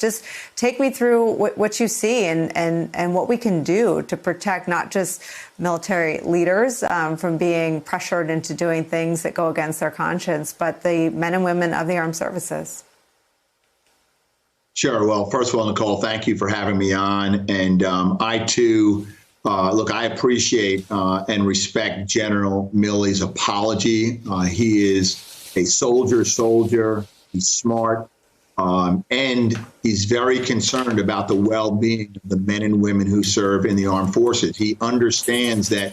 Just take me through what you see and what we can do to protect not just military leaders from being pressured into doing things that go against their conscience, but the men and women of the armed services. Sure. Well, first of all, Nicole, thank you for having me on. And I, too, look, I appreciate and respect General Milley's apology. He is a soldier. He's smart. And he's very concerned about the well-being of the men and women who serve in the armed forces. He understands that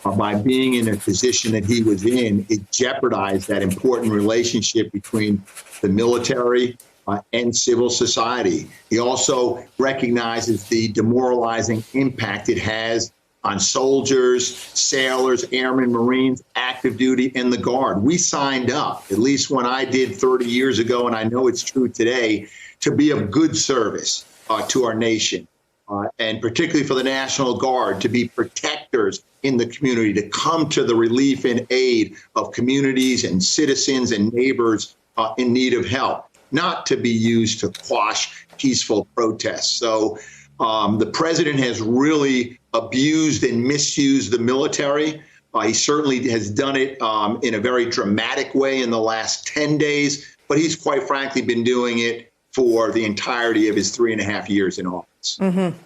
by being in a position that he was in, it jeopardized that important relationship between the military and civil society. He also recognizes the demoralizing impact it has on soldiers, sailors, airmen, Marines, active duty, and the Guard. We signed up, at least when I did 30 years ago, and I know it's true today, to be of good service to our nation, and particularly for the National Guard, to be protectors in the community, to come to the relief and aid of communities and citizens and neighbors in need of help, not to be used to quash peaceful protests. So the president has really abused and misused the military. He certainly has done it in a very dramatic way in the last 10 days, but he's quite frankly been doing it for the entirety of his 3.5 years in office. Mm-hmm.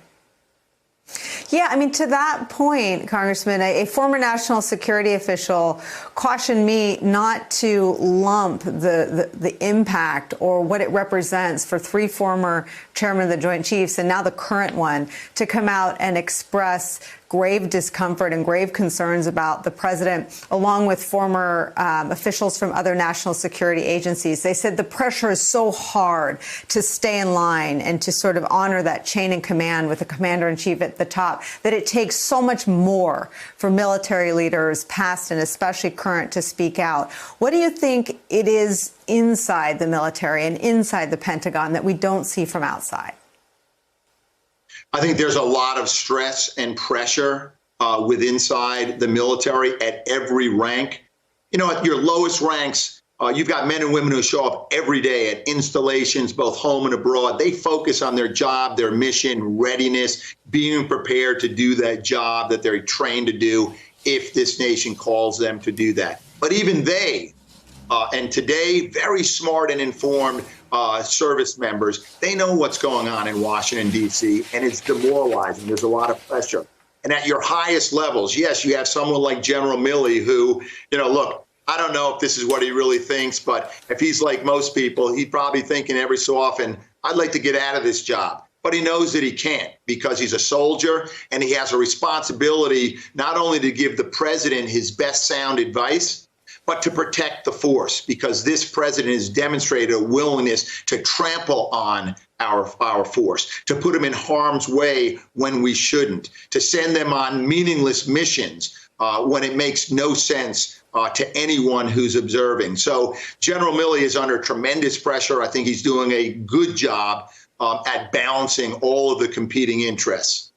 Yeah, I mean, to that point, Congressman, a former national security official cautioned me not to lump the impact or what it represents for 3 former chairmen of the Joint Chiefs and now the current one to come out and express grave discomfort and grave concerns about the president, along with former officials from other national security agencies. They said the pressure is so hard to stay in line and to sort of honor that chain of command with the commander-in-chief at the top, that it takes so much more for military leaders, past and especially current, to speak out. What do you think it is inside the military and inside the Pentagon that we don't see from outside? I think there's a lot of stress and pressure with inside the military at every rank. You know, at your lowest ranks, you've got men and women who show up every day at installations, both home and abroad. They focus on their job, their mission, readiness, being prepared to do that job that they're trained to do if this nation calls them to do that. But even they, and today, very smart and informed service members, they know what's going on in Washington, D.C., and it's demoralizing. There's a lot of pressure. And at your highest levels, yes, you have someone like General Milley who, you know, look, I don't know if this is what he really thinks, but if he's like most people, he's probably thinking every so often, I'd like to get out of this job. But he knows that he can't because he's a soldier and he has a responsibility not only to give the president his best sound advice, but to protect the force, because this president has demonstrated a willingness to trample on our force, to put them in harm's way when we shouldn't, to send them on meaningless missions when it makes no sense to anyone who's observing. So General Milley is under tremendous pressure. I think he's doing a good job at balancing all of the competing interests.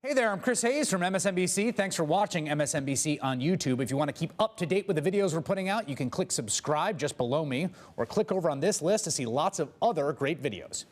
Hey there, I'm Chris Hayes from MSNBC. Thanks for watching MSNBC on YouTube. If you want to keep up to date with the videos we're putting out, you can click subscribe just below me or click over on this list to see lots of other great videos.